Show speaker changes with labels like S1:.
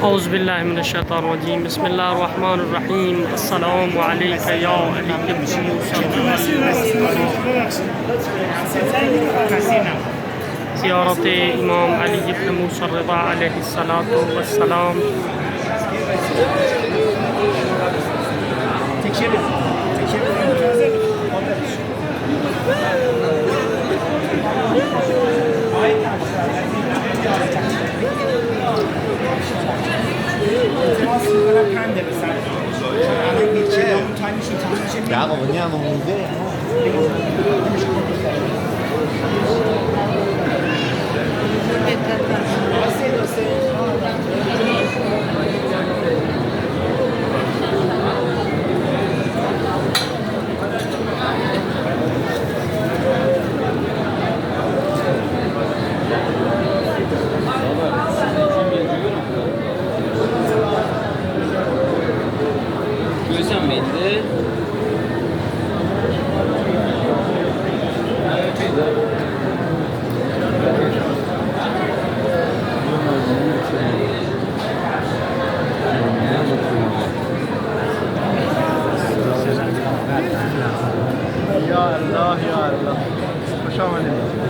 S1: أعوذ بالله من الشيطان الرجيم. بسم الله الرحمن الرحیم. السلام علیک یا علی بن موسی. زیارت امام علی بن موسی الرضا علیه السلام.
S2: Bravo, veniamo a vedere.
S3: Gözüm belli.
S2: Ya Allah ya Allah. Hoş geldin.